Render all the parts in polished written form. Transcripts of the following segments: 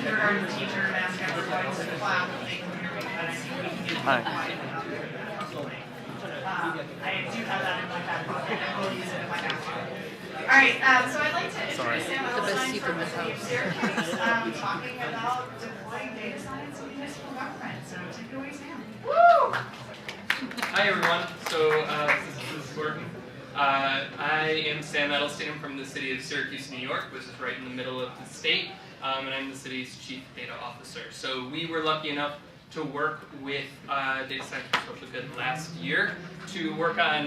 kindergarten teacher mascot is going to clap if they can hear me, but I think we can get quiet enough. I do have that in my back pocket, and we'll use it in my back pocket. All right, so I'd like to introduce Sam Edelstein from the city of Syracuse, talking about deploying data science in municipal government. So take it away, Sam. Woo! Hi everyone. So this is Gordon. I am Sam Edelstein from the city of Syracuse, New York, which is right in the middle of the state, and I'm the city's chief data officer. So we were lucky enough to work with Data Science for Social Good last year to work on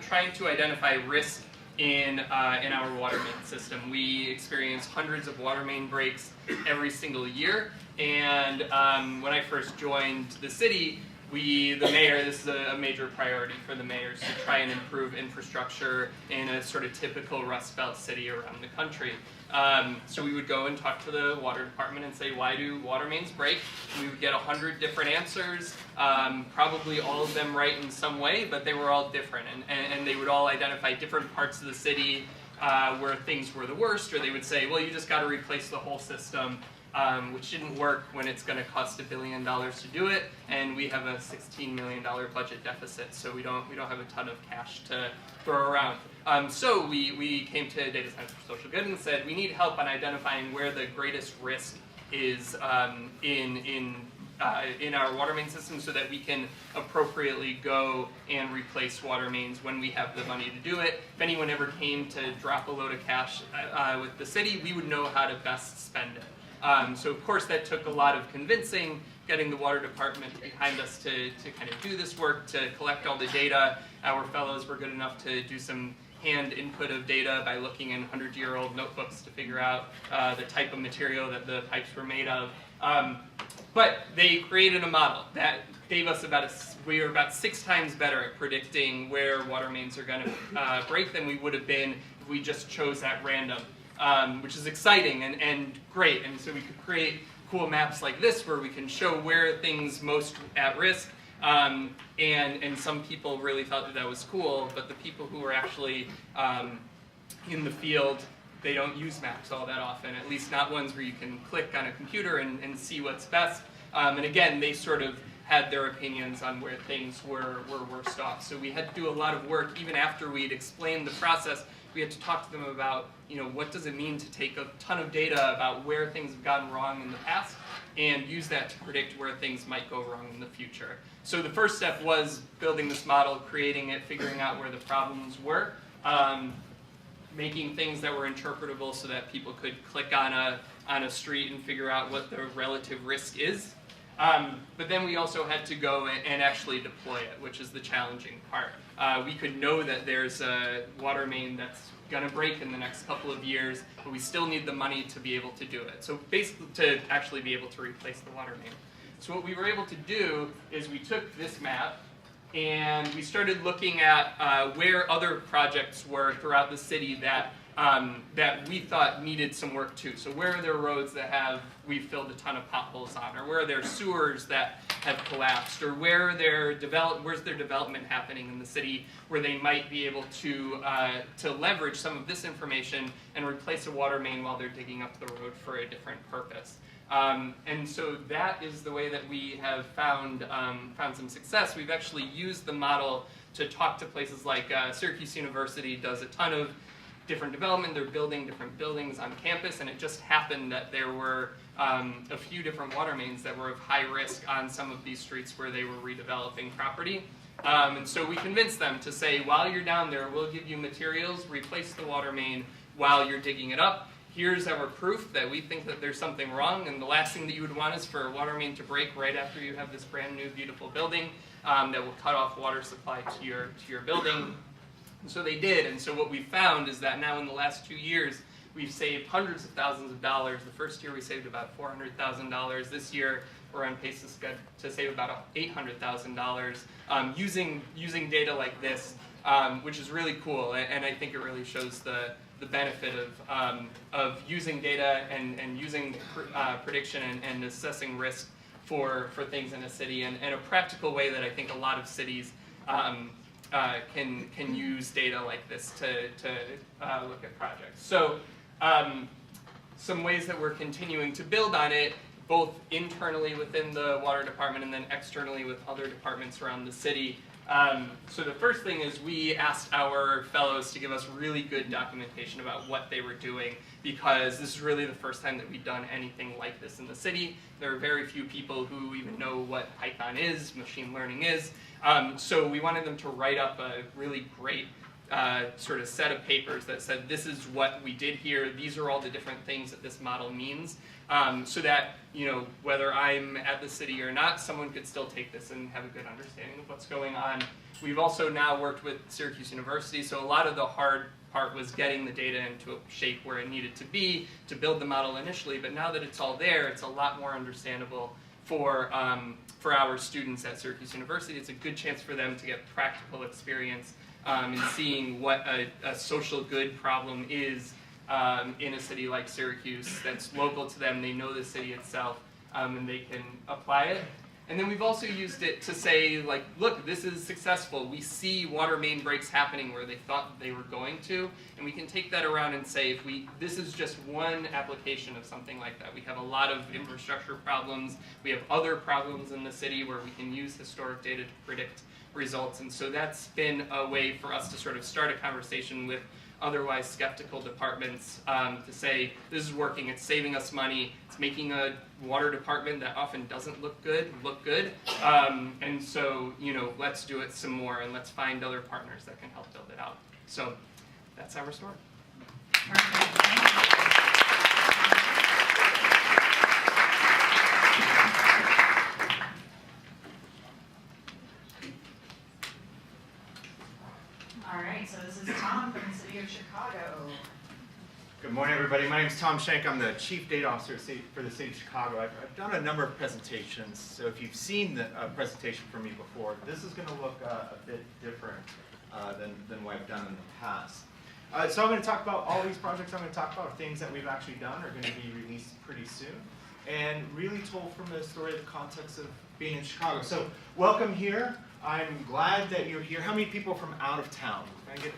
trying to identify risk in our water main system. We experience hundreds of water main breaks every single year, and when I first joined the city, the mayor, this is a major priority for the mayors to try and improve infrastructure in a sort of typical Rust Belt city around the country. So we would go and talk to the water department and say, why do water mains break? We would get 100 different answers, probably all of them right in some way, but they were all different. And they would all identify different parts of the city where things were the worst, or they would say, well, you just got to replace the whole system. Which didn't work when it's going to cost $1 billion to do it, and we have a $16 million budget deficit, so we don't have a ton of cash to throw around. So we came to Data Science for Social Good and said we need help on identifying where the greatest risk is in our water main system, so that we can appropriately go and replace water mains when we have the money to do it. If anyone ever came to drop a load of cash with the city, we would know how to best spend it. So of course that took a lot of convincing, getting the water department behind us to kind of do this work, to collect all the data. Our fellows were good enough to do some hand input of data by looking in 100-year-old notebooks to figure out the type of material that the pipes were made of. But they created a model that gave us we were about 6 times better at predicting where water mains are going to break than we would have been if we just chose at random. Which is exciting and great, and so we could create cool maps like this where we can show where things most at risk, and some people really thought that was cool, but the people who are actually in the field, they don't use maps all that often, at least not ones where you can click on a computer and see what's best, and again, they sort of had their opinions on where things were worst off. So we had to do a lot of work even after we'd explained the process. We had to talk to them about, what does it mean to take a ton of data about where things have gotten wrong in the past and use that to predict where things might go wrong in the future. So the first step was building this model, creating it, figuring out where the problems were, making things that were interpretable so that people could click on a street and figure out what the relative risk is. But then we also had to go and actually deploy it, which is the challenging part. We could know that there's a water main that's going to break in the next couple of years, but we still need the money to be able to do it. So basically to actually be able to replace the water main. So what we were able to do is we took this map and we started looking at where other projects were throughout the city that we thought needed some work too. So where are there roads that we've filled a ton of potholes on, or where are there sewers that have collapsed, or where's their development happening in the city where they might be able to leverage some of this information and replace a water main while they're digging up the road for a different purpose. And so that is the way that we have found some success. We've actually used the model to talk to places like Syracuse University does a ton of different development. They're building different buildings on campus, and it just happened that there were a few different water mains that were of high risk on some of these streets where they were redeveloping property. And so we convinced them to say, while you're down there, we'll give you materials, replace the water main while you're digging it up. Here's our proof that we think that there's something wrong, and the last thing that you would want is for a water main to break right after you have this brand new beautiful building that will cut off water supply to your building. And so they did, and so what we found is that now in the last 2 years, we've saved hundreds of thousands of dollars. The first year we saved about $400,000. This year we're on pace to save about $800,000 using data like this, which is really cool, and I think it really shows the benefit of using data and using prediction and assessing risk for things in a city, and a practical way that I think a lot of cities can use data like this to look at projects. So some ways that we're continuing to build on it, both internally within the water department and then externally with other departments around the city. So the first thing is we asked our fellows to give us really good documentation about what they were doing, because this is really the first time that we've done anything like this in the city. There are very few people who even know what Python is, machine learning is. So we wanted them to write up a really great sort of set of papers that said, this is what we did here, these are all the different things that this model means, so that, whether I'm at the city or not, someone could still take this and have a good understanding of what's going on. We've also now worked with Syracuse University, so a lot of the hard part was getting the data into a shape where it needed to be to build the model initially, but now that it's all there, it's a lot more understandable for our students at Syracuse University. It's a good chance for them to get practical experience in seeing what a social good problem is in a city like Syracuse that's local to them. They know the city itself, and they can apply it. And then we've also used it to say, like, look, this is successful. We see water main breaks happening where they thought they were going to, and we can take that around and say, this is just one application of something like that. We have a lot of infrastructure problems. We have other problems in the city where we can use historic data to predict results. And so that's been a way for us to sort of start a conversation with otherwise skeptical departments to say, this is working, it's saving us money, it's making a water department that often doesn't look good. And so, let's do it some more, and let's find other partners that can help build it out. So that's our story. Perfect. Thank you. All right, so this is Tom from the city of Chicago. Good morning, everybody. My name is Tom Schenk. I'm the Chief Data Officer for the City of Chicago. I've done a number of presentations, so if you've seen the presentation from me before, this is going to look a bit different than what I've done in the past. So I'm going to talk about all these projects I'm going to talk about, are things that we've actually done, are going to be released pretty soon, and really told from the story of the context of being in Chicago. So welcome here. I'm glad that you're here. How many people from out of town? Can I get?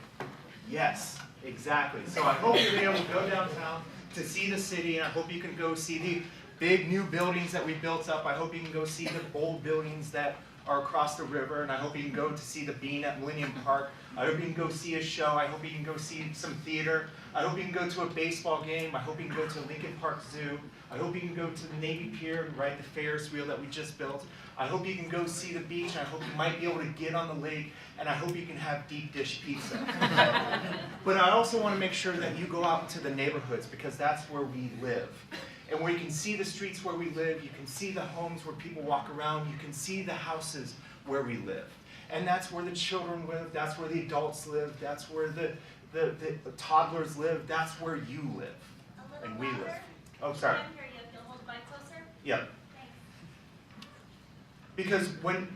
Yes, exactly. So I hope you'll be able to go downtown to see the city, and I hope you can go see the big new buildings that we built up. I hope you can go see the old buildings that are across the river, and I hope you can go to see the Bean at Millennium Park. I hope you can go see a show. I hope you can go see some theater. I hope you can go to a baseball game. I hope you can go to Lincoln Park Zoo. I hope you can go to the Navy Pier and ride the Ferris wheel that we just built. I hope you can go see the beach. I hope you might be able to get on the lake, and I hope you can have deep dish pizza. But I also want to make sure that you go out to the neighborhoods, because that's where we live. And where you can see the streets where we live, you can see the homes where people walk around, you can see the houses where we live. And that's where the children live, that's where the adults live, that's where the toddlers live, that's where you live, and we live. Oh, sorry. You'll hold the mic closer? Yeah. Because when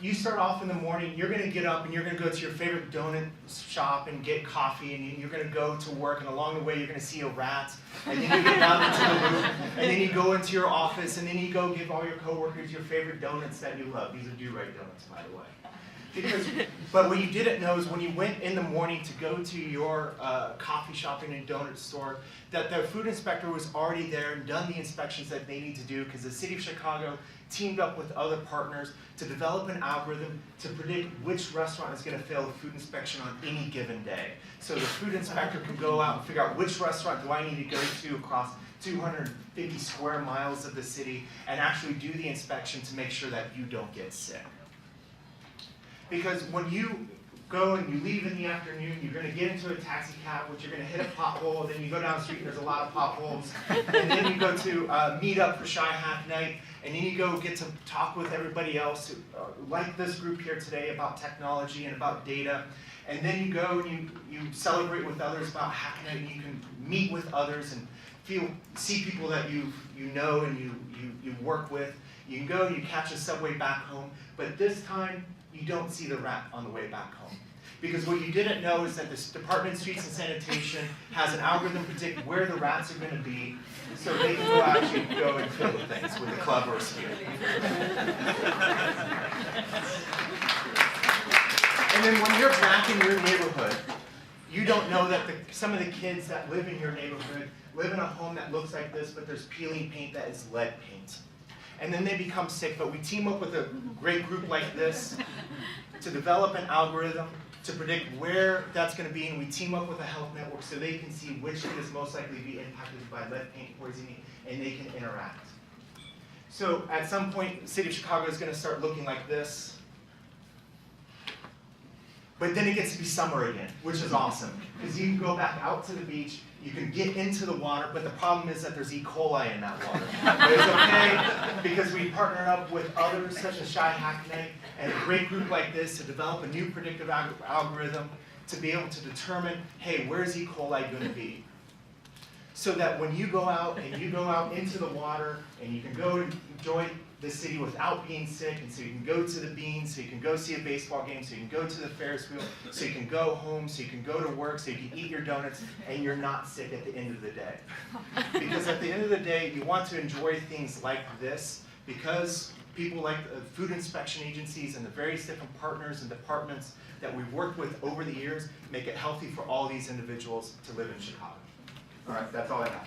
you start off in the morning, you're going to get up and you're going to go to your favorite donut shop and get coffee, and you're going to go to work, and along the way you're going to see a rat, and then you get down into the loop, and then you go into your office, and then you go give all your coworkers your favorite donuts that you love. These are do-right donuts, by the way. But what you didn't know is when you went in the morning to go to your coffee shop in a donut store, that the food inspector was already there and done the inspections that they need to do, because the City of Chicago teamed up with other partners to develop an algorithm to predict which restaurant is going to fail a food inspection on any given day. So the food inspector can go out and figure out which restaurant do I need to go to across 250 square miles of the city and actually do the inspection to make sure that you don't get sick. Because when you go and you leave in the afternoon, you're going to get into a taxi cab, which you're going to hit a pothole, then you go down the street and there's a lot of potholes, and then you go to meet up for Shy Half Night, and then you go get to talk with everybody else, like this group here today, about technology and about data, and then you go and you celebrate with others about Hack Night, and you can meet with others and see people that you know and you work with. You can go and you catch a subway back home, but this time, you don't see the rat on the way back home. Because what you didn't know is that the Department of Streets and Sanitation has an algorithm to predict where the rats are going to be, so they can actually go and kill the things with a club or a spear. And then when you're back in your neighborhood, You don't know that some of the kids that live in your neighborhood live in a home that looks like this, but there's peeling paint that is lead paint. And then they become sick, but we team up with a great group like this to develop an algorithm to predict where that's going to be, and we team up with a health network so they can see which kid is most likely to be impacted by lead paint poisoning, and they can interact. So at some point, the city of Chicago is going to start looking like this. But then it gets to be summer again, which is awesome, because you can go back out to the beach, you can get into the water, but the problem is that there's E. coli in that water. But it's okay, because we partnered up with others, such as Shy Hackney, and a great group like this to develop a new predictive algorithm to be able to determine, hey, where's E. coli going to be? So that when you go out and you go out into the water and you can go and enjoy the city without being sick, and so you can go to the beans, so you can go see a baseball game, so you can go to the Ferris wheel, so you can go home, so you can go to work, so you can eat your donuts, and you're not sick at the end of the day. Because at the end of the day, you want to enjoy things like this, because people like the food inspection agencies and the various different partners and departments that we've worked with over the years make it healthy for all these individuals to live in Chicago. All right, that's all I have.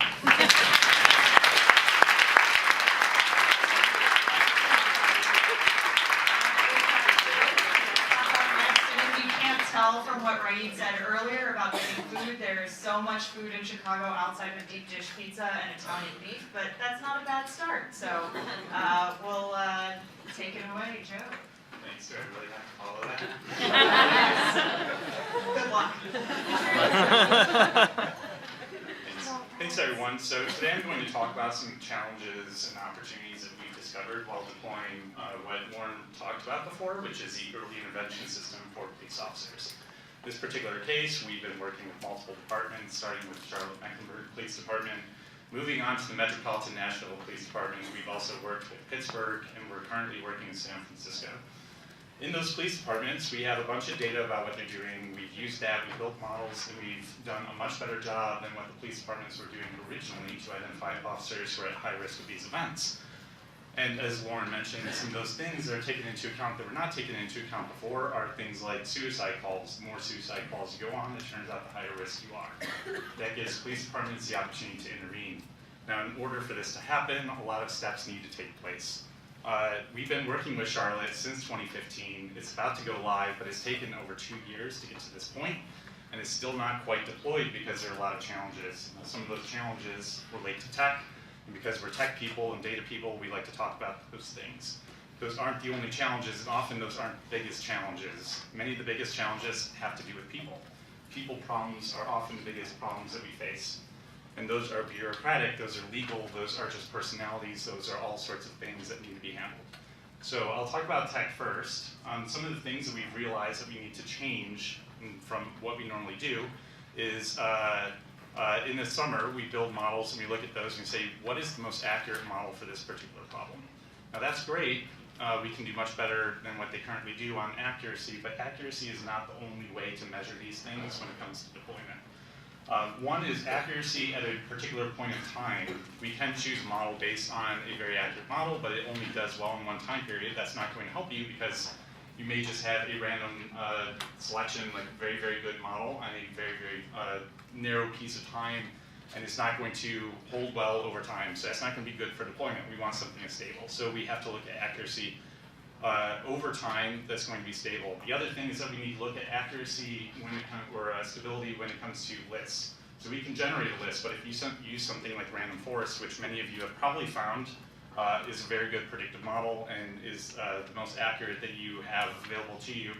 Tell from what Raid said earlier about getting food, there's so much food in Chicago outside of deep dish pizza and Italian beef, but that's not a bad start. So we'll take it away, Joe. Thanks, do I really have to follow that? Good luck. Thanks everyone. So today I'm going to talk about some challenges and opportunities that we've discovered while deploying what Warren talked about before, which is the early intervention system for police officers. In this particular case, we've been working with multiple departments, starting with Charlotte-Mecklenburg Police Department, moving on to the Metropolitan Nashville Police Department. We've also worked with Pittsburgh, and we're currently working in San Francisco. In those police departments, we have a bunch of data about what they're doing. We've used that, we've built models, and we've done a much better job than what the police departments were doing originally to identify officers who are at high risk of these events. And as Lauren mentioned, some of those things that are taken into account that were not taken into account before are things like suicide calls. The more suicide calls you go on, it turns out the higher risk you are. That gives police departments the opportunity to intervene. Now, in order for this to happen, a lot of steps need to take place. We've been working with Charlotte since 2015. It's about to go live, but it's taken over 2 years to get to this point, and it's still not quite deployed because there are a lot of challenges. Now, some of those challenges relate to tech, and because we're tech people and data people, we like to talk about those things. Those aren't the only challenges, and often those aren't the biggest challenges. Many of the biggest challenges have to do with people. People problems are often the biggest problems that we face. And those are bureaucratic, those are legal, those are just personalities, those are all sorts of things that need to be handled. So I'll talk about tech first. Some of the things that we've realized that we need to change from what we normally do is in the summer, we build models and we look at those and say, what is the most accurate model for this particular problem? Now that's great. We can do much better than what they currently do on accuracy, but accuracy is not the only way to measure these things when it comes to deployment. One is accuracy at a particular point in time. We can choose a model based on a very accurate model, but it only does well in one time period. That's not going to help you because you may just have a random selection, like a very, very good model on a very, very narrow piece of time, and it's not going to hold well over time. So that's not going to be good for deployment. We want something that's stable. So we have to look at accuracy over time that's going to be stable. The other thing is that we need to look at accuracy when it comes, or stability when it comes to lists. So we can generate a list, but if you use something like random forest, which many of you have probably found is a very good predictive model and is the most accurate that you have available to you,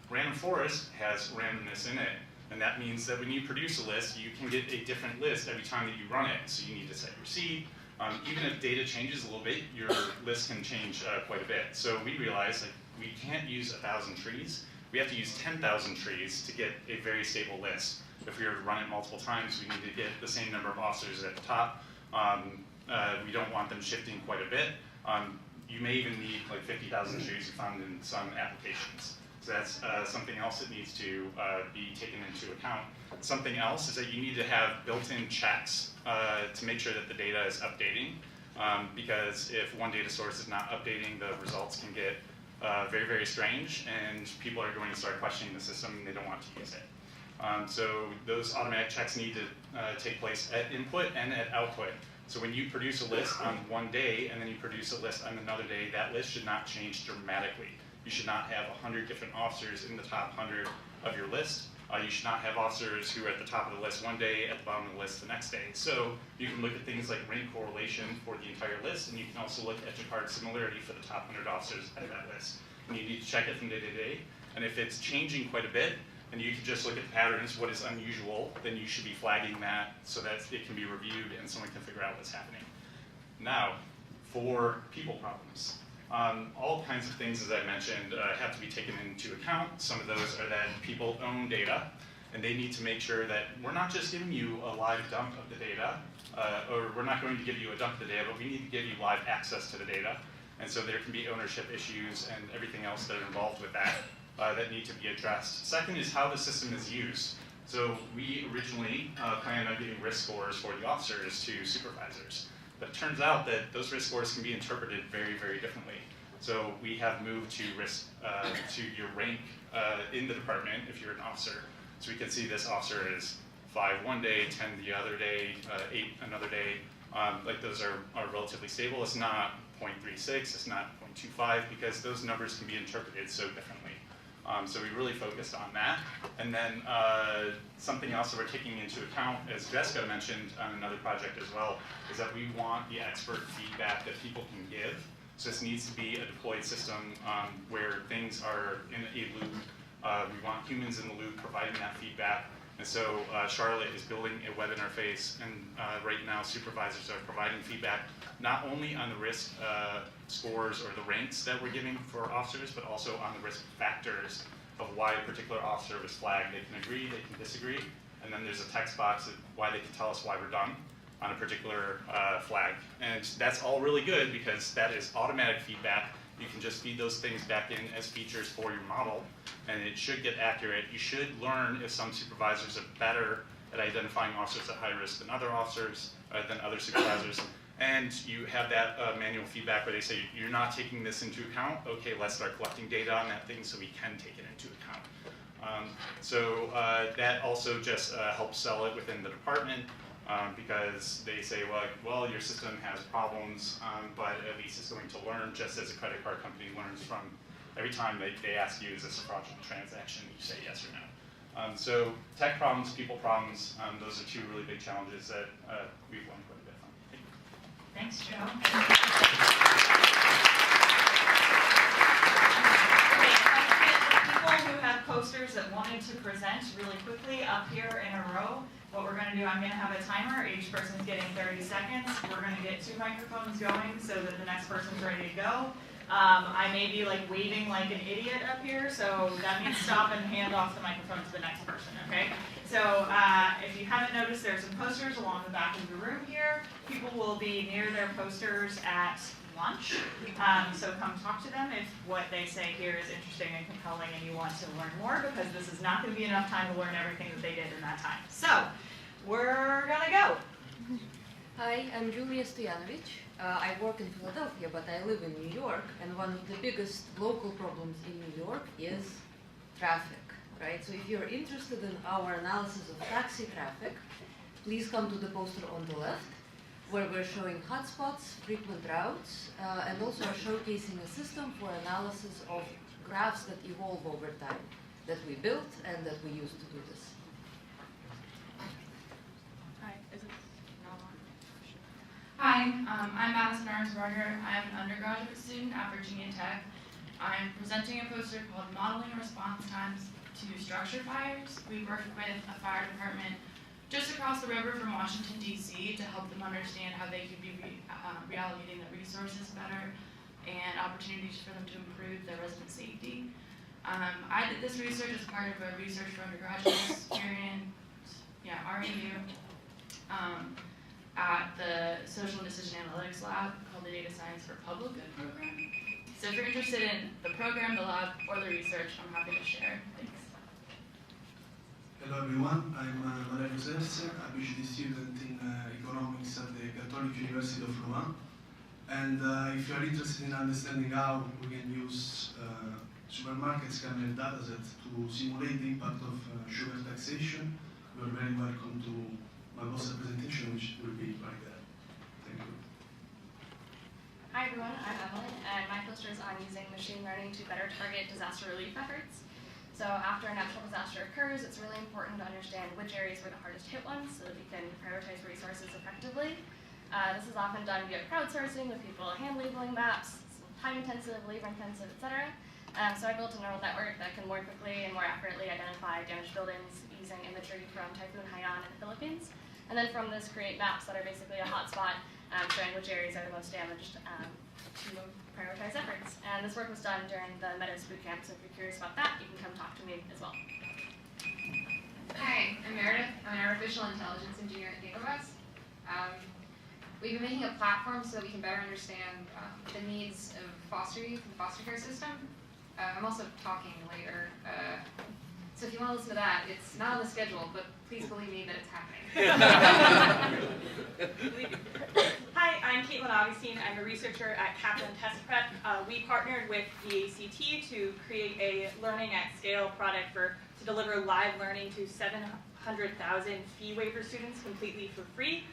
random forest has randomness in it. And that means that when you produce a list, you can get a different list every time that you run it. So you need to set your seed. Even if data changes a little bit, your list can change quite a bit. So we realized that we can't use 1,000 trees. We have to use 10,000 trees to get a very stable list. If we were to run it multiple times, we need to get the same number of officers at the top. We don't want them shifting quite a bit. You may even need like 50,000 trees found in some applications. So that's something else that needs to be taken into account. Something else is that you need to have built-in checks to make sure that the data is updating, because if one data source is not updating, the results can get very, very strange, and people are going to start questioning the system and they don't want to use it. So those automatic checks need to take place at input and at output. So when you produce a list on one day and then you produce a list on another day, that list should not change dramatically. You should not have 100 different officers in the top 100 of your list. You should not have officers who are at the top of the list one day, at the bottom of the list the next day. So you can look at things like rank correlation for the entire list, and you can also look at Jacquard similarity for the top 100 officers at that list. And you need to check it from day to day. And if it's changing quite a bit, and you can just look at the patterns, what is unusual, then you should be flagging that so that it can be reviewed and someone can figure out what's happening. Now, for people problems. All kinds of things, as I mentioned, have to be taken into account. Some of those are that people own data, and they need to make sure that we're not just giving you a live dump of the data, or we're not going to give you a dump of the data, but we need to give you live access to the data. And so there can be ownership issues and everything else that are involved with that that need to be addressed. Second is how the system is used. So we originally planned on giving risk scores for the officers to supervisors. But it turns out that those risk scores can be interpreted very, very differently. So we have moved to risk to your rank in the department if you're an officer. So we can see this officer is 5 one day, 10 the other day, 8 another day. Like those are relatively stable. It's not 0.36, it's not 0.25, because those numbers can be interpreted so differently. So we really focused on that. And then something else that we're taking into account, as Jessica mentioned on another project as well, is that we want the expert feedback that people can give. So this needs to be a deployed system where things are in a loop. We want humans in the loop providing that feedback. And so Charlotte is building a web interface, and right now supervisors are providing feedback not only on the risk scores or the ranks that we're giving for officers, but also on the risk factors of why a particular officer was flagged. They can agree, they can disagree, and then there's a text box of why they can tell us why we're done on a particular flag. And that's all really good because that is automatic feedback. You can just feed those things back in as features for your model, and it should get accurate. You should learn if some supervisors are better at identifying officers at high risk than other officers, than other supervisors. And you have that manual feedback where they say, you're not taking this into account. Okay, let's start collecting data on that thing so we can take it into account. That also just helps sell it within the department. Because they say, well, your system has problems, but at least it's going to learn just as a credit card company learns from every time they ask you, is this a fraudulent transaction? You say yes or no. So tech problems, people problems, those are two really big challenges that we've learned quite a bit from. Thanks, Joe. People who have posters that wanted to present really quickly up here in a row. What we're going to do, I'm going to have a timer. Each person's getting 30 seconds. We're going to get 2 microphones going so that the next person's ready to go. I may be like waving like an idiot up here, so that means stop and hand off the microphone to the next person, okay? So if you haven't noticed, there are some posters along the back of the room here. People will be near their posters at lunch, so come talk to them if what they say here is interesting and compelling and you want to learn more, because this is not going to be enough time to learn everything that they did in that time. So, we're going to go. Hi, I'm Julia Stojanovic. I work in Philadelphia, but I live in New York, and one of the biggest local problems in New York is traffic, right? So if you're interested in our analysis of taxi traffic, please come to the poster on the left, where we're showing hotspots, frequent routes, and also are showcasing a system for analysis of graphs that evolve over time, that we built and that we use to do this. Hi, I'm Madison Arnsberger. I'm an undergraduate student at Virginia Tech. I'm presenting a poster called Modeling Response Times to Structure Fires. We worked with a fire department just across the river from Washington, D.C. to help them understand how they could be reallocating the resources better and opportunities for them to improve their resident safety. I did this research as part of a research for undergraduate experience, REU, at the Social and Decision Analytics Lab called the Data Science for Public Good program. So if you're interested in the program, the lab, or the research, I'm happy to share. Thanks. Hello everyone, I'm Maria Josefs, a PhD student in economics at the Catholic University of Louvain. And if you are interested in understanding how we can use supermarkets can have dataset to simulate the impact of sugar taxation, you are very welcome to my boss's presentation, which will be right there. Thank you. Hi everyone, I'm Evelyn, and my poster is on using machine learning to better target disaster relief efforts. So after a natural disaster occurs, it's really important to understand which areas were the hardest hit ones so that we can prioritize resources effectively. This is often done via crowdsourcing with people hand labeling maps, time-intensive, labor-intensive, etc. So I built a neural network that can more quickly and more accurately identify damaged buildings using imagery from Typhoon Haiyan in the Philippines. And then from this, create maps that are basically a hotspot showing which areas are the most damaged to prioritize efforts. And this work was done during the Meadows bootcamp, so if you're curious about that, you can come talk to me as well. Hi, I'm Meredith. I'm an artificial intelligence engineer at DataWest. We've been making a platform so that we can better understand the needs of foster youth and the foster care system. I'm also talking later, so if you want to listen to that, it's not on the schedule, but please believe me that it's happening. Hi, I'm Caitlin Augustine. I'm a researcher at Kaplan Test Prep. We partnered with the ACT to create a learning at scale product to deliver live learning to 700,000 fee waiver students completely for free.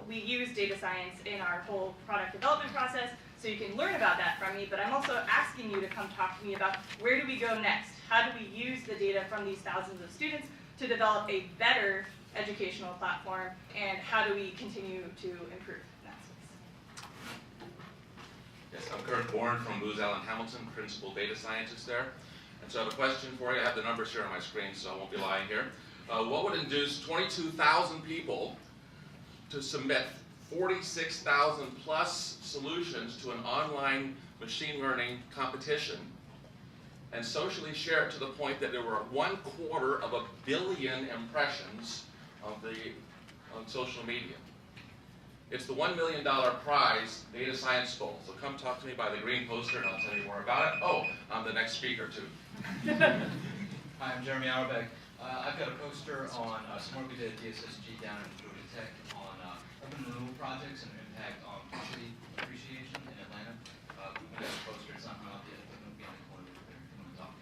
We use data science in our whole product development process, so you can learn about that from me, but I'm also asking you to come talk to me about where do we go next? How do we use the data from these thousands of students to develop a better educational platform, and how do we continue to improve in that space? Yes, I'm Kurt Bourne from Booz Allen Hamilton, principal data scientist there. And so I have a question for you. I have the numbers here on my screen, so I won't be lying here. What would induce 22,000 people to submit 46,000 plus solutions to an online machine learning competition and socially share it to the point that there were 1/4 billion impressions on social media? It's the $1 million prize data science goal. So come talk to me by the green poster and I'll tell you more about it. Oh, I'm the next speaker too. Hi, I'm Jeremy Auerbach. I've got a poster on some work we did at DSSG down in Georgia Tech on urban renewal projects and their impact on property appreciation in Atlanta. We have a poster, it's not hung up yet, but it'll be on the corner over there if you want to talk.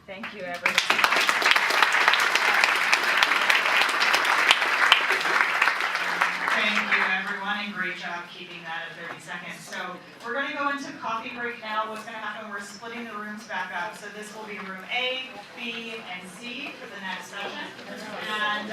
Thank you, everyone. Thank you, everyone, and great job keeping that at 30 seconds. So we're going to go into coffee break now. What's going to happen, we're splitting the rooms back up. So this will be room A, B, and C for the next session. And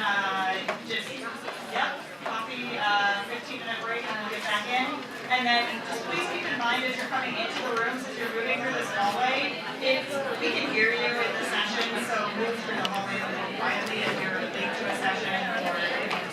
coffee, 15-minute break, and we'll get back in. And then just please keep in mind as you're coming into the rooms, as you're moving through this hallway, we can hear you in the session, so move through the hallway a little quietly if you're late to